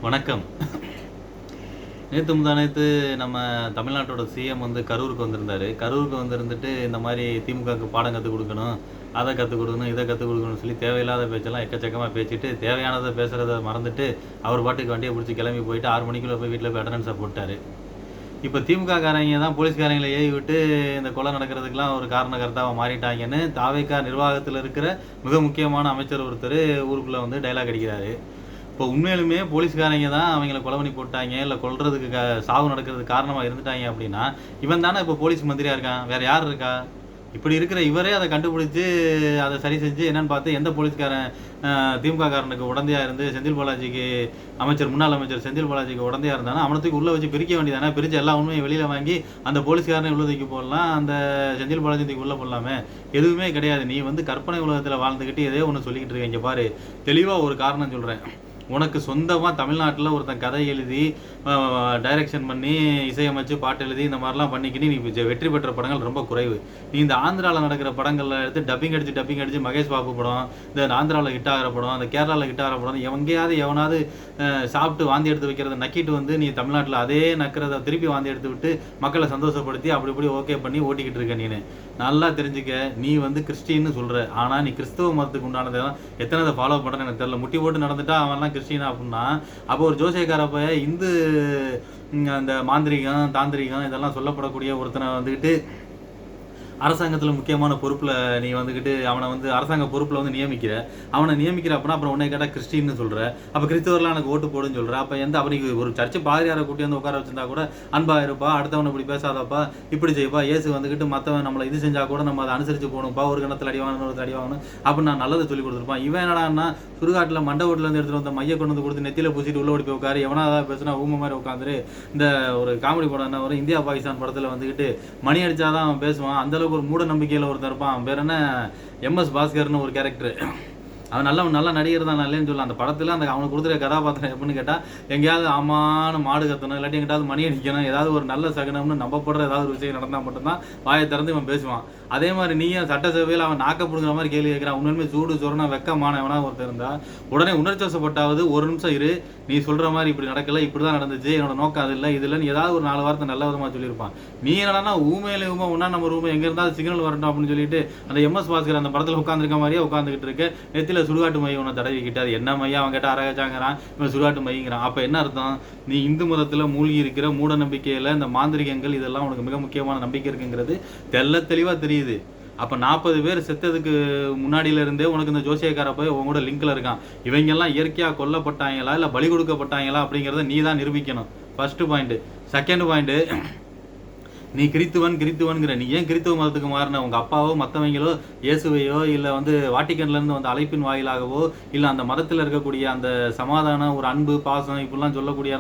வணக்கம். நேத்து முந்தாநேத்து நம்ம தமிழ்நாட்டோட சிஎம் வந்து கரூருக்கு வந்திருந்தாரு. கரூருக்கு வந்திருந்துட்டு இந்த மாரி திமுகவுக்கு பாடம் கத்துக் குடுக்கணும், அத கத்துக் குடுக்கணும், இத கத்துக் குடுக்கணும்னு சொல்லி தேவையில்லாத பேச்செல்லாம் எக்கச்சக்கமா பேசிட்டு, தேவையானத பேசுறத மறந்துட்டு, அவர் பாட்டுக்கு வண்டிய புடிச்சு கிளம்பி போயிட்டு 6 மணிக்குள்ள போய் வீட்ல போய் அட்டெண்டன்ஸ போட்டாரு. இப்ப திமுக காரங்க தான் போலீஸ்காரங்கள ஏவி விட்டு இந்த கொலை நடக்கிறதுக்கெல்லாம் ஒரு காரணகர்த்தாவா மாறிட்டாங்கன்னு தாவேகா நிர்வாகத்துல இருக்கிற மிக முக்கியமான அமைச்சர் ஒருத்தரு ஊருக்குள்ள வந்து டயலாக் அடிக்கிறாரு. இப்போ உண்மையிலுமே போலீஸ்காரங்க தான் அவங்கள கொலை பண்ணி போட்டாங்க, இல்ல கொல்றதுக்கு சாவு நடக்கிறதுக்கு காரணமா இருந்துட்டாங்க அப்படின்னா, இவன் தானே இப்போ போலீஸ் மந்திரியா இருக்கான். வேற யார் இருக்கா? இப்படி இருக்கிற இவரே அத கண்டுபிடிச்சு, அத சரி செஞ்சு என்னன்னு பார்த்து எந்த போலீஸ்காரன் திமுக காரனுக்கு உடந்தையா இருந்து செந்தில் பாலாஜிக்கு முன்னாள் அமைச்சர் செந்தில் பாலாஜிக்கு உடந்தையா இருந்தானா, அவன தூக்கி உள்ள வச்சு பிரிக்க வேண்டியதானே. பிரிச்சு எல்லா உண்மையும் வெளியில வாங்கி அந்த போலீஸ்காரனை உள்ள தூக்கி போடலாம், அந்த செந்தில் பாலாஜி தூக்கி உள்ள போடலாமே. எதுவுமே கிடையாது. நீ வந்து கற்பனை உலகத்துல வாழ்ந்துகிட்டு எதையோ ஒண்ணு சொல்லிக்கிட்டு இருக்க. இங்க பாரு, தெளிவா ஒரு காரணம் சொல்றேன். உனக்கு சொந்தமா தமிழ்நாட்டுல ஒருத்தன் கதை எழுதி, டைரக்ஷன் பண்ணி, இசையமைச்சு, பாட்டு எழுதி இந்த மாதிரிலாம் பண்ணிக்கிட்டு நீ வெற்றி பெற்ற படங்கள் ரொம்ப குறைவு. நீ இந்த ஆந்திரால நடக்கிற படங்கள்ல எடுத்து டப்பிங் அடிச்சு மகேஷ் பாபு படம், இந்த ஆந்திரால ஹிட் ஆகிற படம், அந்த கேரளால ஹிட் ஆகிற படம், எவனாவது சாப்பிட்டு வாந்தி எடுத்து வைக்கிறத நக்கிட்டு வந்து நீ தமிழ்நாட்டுல அதே நக்கிறத திருப்பி வாந்தி எடுத்து விட்டு மக்களை சந்தோஷப்படுத்தி அப்படி இப்படி ஓகே பண்ணி ஓட்டிக்கிட்டு இருக்க. நீனு நல்லா தெரிஞ்சுக்க, நீ வந்து கிறிஸ்டின்னு சொல்ற, ஆனா நீ கிறிஸ்தவ மதத்துக்கு உண்டானதான் எத்தனை ஃபாலோ பண்றேன்னு எனக்கு தெரியல. முட்டி போட்டு நடந்துட்டா அவன்லாம் கிறிஸ்டினா அப்படின்னா, அப்போ ஒரு ஜோசியக்கார போய் இந்து அந்த மாந்திரிகம் தாந்திரிகம் இதெல்லாம் சொல்லப்படக்கூடிய ஒருத்தனை வந்துக்கிட்டு அரசாங்கத்துல முக்கியமான பொறுப்புல நீ வந்துகிட்டு அவனை வந்து அரசாங்க பொறுப்புல வந்து நியமிக்கிற. அவனை நியமிக்கிற அப்படின்னா அப்புறம் உன்னை கேட்டா கிறிஸ்டின்னு சொல்ற. அப்ப கிறிஸ்தவர்லாம் எனக்கு ஓட்டு போடுன்னு சொல்ற. அப்ப அப்படி ஒரு சர்ச்சை பாதிரியாரை கூட்டி வந்து உட்கார வச்சிருந்தா கூட அன்பா இருப்பா, அடுத்தவனை இப்படி பேசாதப்பா, இப்படி செய்ப்பா, இயேசு வந்துகிட்டு மத்தவன் நம்மளை இது செஞ்சா கூட நம்ம அதை அனுசரிச்சு போகணும்ப்பா, ஒரு கணத்துல அடிவாங்க இன்னொரு அடிவாங்கணும் அப்படின்னு நான் நல்லதை சொல்லி கொடுத்துருப்பான். இவன் என்னடான்னா சுடுகாட்டுல மண்டபத்துல இருந்து எடுத்துட்டு வந்த மைய கொண்டு வந்து கொடுத்து நெத்தியில பூசிட்டு உள்ள ஓடி போய் உட்காரு, எவனா ஏதாவது பேசுனா ஊமை மாதிரி உட்காந்துரு. இந்த ஒரு காமெடி படம் என்ன வரும், இந்தியா பாகிஸ்தான் படத்துல வந்துகிட்டு மணி அடிச்சாதான் அவன் பேசுவான், அந்த அளவுக்கு ஒரு மூட நம்பிக்கையில ஒருத்தர் இருப்பான். அவன் பேர் என்ன, MS பாஸ்கர்னு ஒரு கேரக்டர். அவன் நல்ல நடிகர் தான், நல்லேன்னு சொல்லலாம். அந்த படத்துல அந்த அவனுக்கு கொடுத்துருக்க கதாபாத்திரம் எப்படின்னு கேட்டா, எங்கேயாவது ஆமான மாடு கத்தணும், இல்லாட்டி எங்கிட்டாவது மணி அடிக்கணும், ஏதாவது ஒரு நல்ல சகனம்னு நம்பப்படுற ஏதாவது ஒரு விஷயம் நடந்தா மட்டும்தான் வாயை திறந்து இவன் பேசுவான். அதே மாதிரி நீயும் சட்டசபையில் அவன் நாக்க பிடுங்குற மாதிரி கேள்வி கேட்கிறான். உண்மையுமே சூடு சொரணா வெக்கமானவனா ஒருத்தர் இருந்தா உடனே உணர்ச்சவசப்பட்டாவது ஒரு நிமிஷம் இரு, நீ சொல்ற மாதிரி இப்படி நடக்கல, இப்படிதான் நடந்துச்சு, என்னோட நோக்கம் அது இல்லை, இது இல்லைன்னு ஏதாவது ஒரு 4 வார்த்தை நல்ல விதமா சொல்லியிருப்பான். நீ என்னன்னா ஊமையில உன்னா நம்ம ரூமை எங்க இருந்தாலும் சிக்னல் வரட்டும் அப்படின்னு சொல்லிட்டு அந்த MS பாஸ்கர் அந்த படத்துல உட்காந்துருக்க மாதிரியே உட்காந்துக்கிட்டு இருக்கு. நெத்தில சுடுகாட்டு மையம் உன்னை தடவிக்கிட்டு, அது என்ன மையம் அவன் கேட்டா அரகச்சாங்கிறான், இவன் சுடுகாட்டு மையங்கிறான். அப்ப என்ன அர்த்தம், நீ இந்து மதத்துல மூழ்கி இருக்கிற மூட நம்பிக்கையில இந்த மாந்திரிகங்கள் இதெல்லாம் உனக்கு மிக முக்கியமான நம்பிக்கை இருக்குங்கிறது தெளிவா தெரியுது. அப்ப 40 பேர் செத்ததுக்கு முன்னாடியில இருந்தே உனக்கு இந்த ஜோசியக்கார போய் உங்களோட லிங்க்ல இருக்கான். இவங்க எல்லாம் இயற்கையா கொல்லப்பட்டாங்களா இல்ல பலி கொடுக்கப்பட்டாங்களா அப்படிங்கறத நீ தான் நிரூபிக்கணும். First point. செகண்ட் பாயிண்ட், நீ கிறித்துவன்கிற, நீ ஏன் கிறித்துவ மதத்துக்கு மாறின? உங்க அப்பாவோ மற்றவங்களோ இயேசுவையோ இல்லை வந்து வாட்டிக்கன்ல இருந்து வந்து அழைப்பின் வாயிலாகவோ இல்லை அந்த மதத்தில் இருக்கக்கூடிய அந்த சமாதானம், ஒரு அன்பு, பாசம் இப்படிலாம் சொல்லக்கூடிய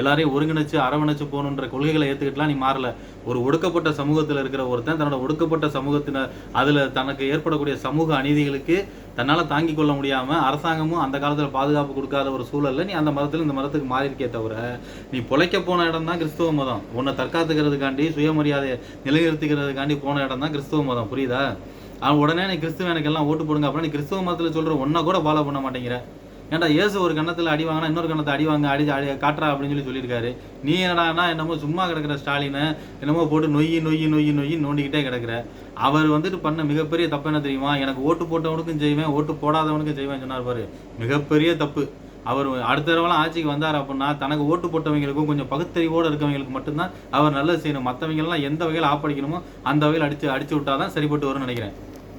எல்லாரையும் ஒருங்கிணைச்சு அரவணைச்சு போகணுன்ற கொள்கைகளை ஏற்றுக்கிட்டுலாம் நீ மாறல. ஒரு ஒடுக்கப்பட்ட சமூகத்தில் இருக்கிற ஒருத்தன் தன்னோட ஒடுக்கப்பட்ட சமூகத்தினர் அதில் தனக்கு ஏற்படக்கூடிய சமூக அநீதிகளுக்கு தன்னால் தாங்கிக் கொள்ள முடியாமல் அரசாங்கமும் அந்த காலத்தில் பாதுகாப்பு கொடுக்காத ஒரு சூழல்ல நீ அந்த மதத்தில் இந்த மதத்துக்கு மாறியிருக்கே தவிர, நீ பொழைக்க போன இடம் தான் கிறிஸ்துவ மதம். உன்னை தற்காத்துக்கிறதுக்காண்டி சுயமரியாதையை நிலைநிறுத்திக்கிறதுக்காண்டி போன இடம் தான் கிறிஸ்துவ மதம். புரியுதா? அவன் உடனே நீ கிறிஸ்துவ எனக்கு எல்லாம் ஓட்டு போடுங்க அப்படின்னா நீ கிறிஸ்துவ மதத்தில் சொல்கிற ஒன்றை கூட ஃபாலோ பண்ண மாட்டேங்கிற. ஏன்டா இயேசு ஒரு கண்ணத்தில் அடி வாங்கினா இன்னொரு கண்ணத்தை அடி காட்டுறா அப்படின்னு சொல்லியிருக்காரு. நீ என்னடானா என்னமோ சும்மா கிடக்கிற ஸ்டாலினை என்னமோ போட்டு நொய்யி நோண்டிக்கிட்டே கிடக்குற. அவர் வந்துட்டு பண்ண மிகப்பெரிய தப்பு என்ன தெரியுமா? எனக்கு ஓட்டு போட்டவனுக்கும் செய்வேன், ஓட்டு போடாதவனுக்கும் செய்வேன் சொன்னார் பாரு. மிகப்பெரிய தப்பு. அவர் அடுத்த தடவைலாம் ஆட்சிக்கு வந்தார் அப்படின்னா தனக்கு ஓட்டு போட்டவங்களுக்கும் கொஞ்சம் பகுத்தறிவோடு இருக்கவங்களுக்கு மட்டும்தான் அவர் நல்லது செய்யணும். மற்றவங்க எல்லாம் எந்த வகையில் ஆப்படிக்கணுமோ அந்த வகையில் அடிச்சு விட்டாதான் சரிப்பட்டு வரும்னு நினைக்கிறேன்.